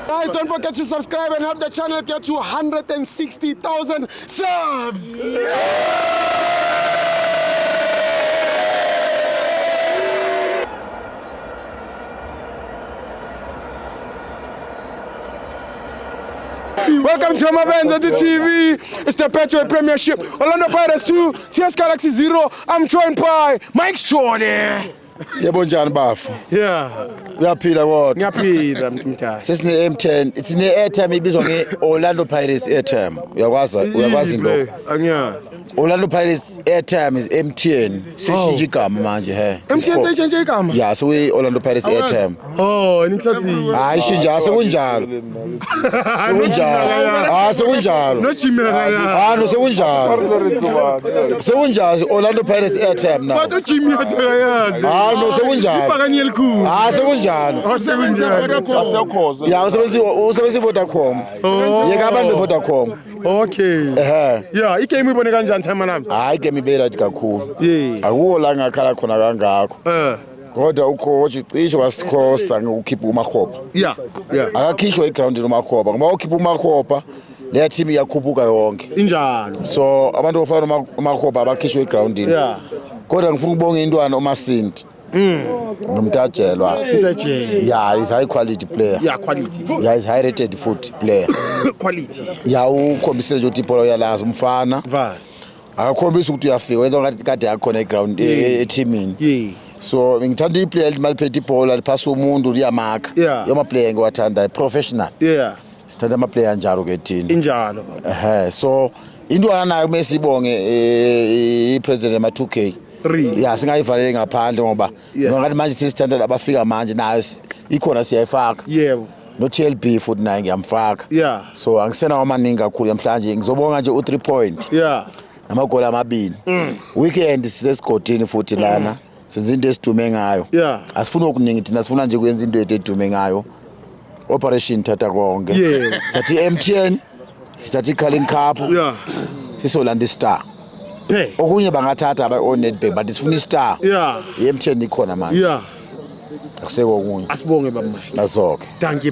Guys, don't forget to subscribe and help the channel get to 160,000 subs. Welcome to Mavens at the TV. It's the Betway Premiership. Orlando Pirates 2, TS Galaxy 0. I'm joined by Mike Jordan. Yebo njani bafu? Yeah. Uyaphila kodwa. Ngiyaphila mthaka. Sesine M10. It's ne airtime ibizwa nge Orlando Pirates airtime. Uyakwazi lokho. Angiyazi. Orlando Pirates airtime is MTN. Seshintshe igama manje he. MTN seshintshe igama? Yeah, so we Orlando Pirates airtime. Oh, nihlathi. Hayi shintsha sekunjalo. Sekunjalo. Sekunjalo. No Jimmy. No sekunjalo. Sekunjalo Orlando Pirates airtime now. But Jimmy ayazi. No sekunjalo. Ibhakani elikhulu. Sekunjalo. Sekunjalo. Yeah, usebenzisa Vodacom. Yeka abantu beVodacom. Okay. Yeah, igame ibone kanjani time nami? Hayi game ibe right kakhulu. Yeah. Akuwo la ngakhala khona kangakho. Kodwa ucoach cishe wasikhosta ngokukhipha uMakhopa. Yeah. Akakhishwa eground noMakhopa. Ngoba ukhipha uMakhopa le team iyakhuphuka yonke. Injalo. So abantu ofana uMakhopa abakhishwa eground. Yeah. Kodwa ngifuna ukubonga intwana uMasinti. Nomtajelwa. Yeah, he's high quality player. Yeah, quality. Yeah, he's high rated foot player. Quality. Yeah, ukhombisile nje ukuthi ipolo yalazi umfana. Vale. Akakhombisa ukuthi uyafika wenza ngathi kade akhona eground eteamini. Yeah. So ngithanda iplayer limaliphethe ibhola liphasa umuntu liyamakha. Yeah. Player ngiwathanda professional. Yeah. Sithanda ama player njalo ke thina. Injalo. So intwana nayo kumele sibonge ipresident ama 2K. Yeah, singayivalele ngaphandle ngoba ngathi manje sisithanda abafika manje nayo ikhona siyayifaka. Yebo. No TLB futhi naye ngiyamfaka. Yeah. So angisena amaningi kakhulu namhlanje ngizobonga nje u3 point. Yeah. Namagoli amabili. Weekend sisigodini futhi lana. Senze into esidume ngayo. Yeah. Asifuna okuningi thina sifuna nje ukwenza into edume ngayo. Operation thatha konke. Yeah. Sathi MTN, sathi Calling Cup. Yeah. Sisolanda Star. Okunye bangathatha aba Nedbank but sifuna iStar. Yeah. MTN ikhona manje. Yeah. Akuseko okunye. Asibonge baba. Nasoke. Thank you.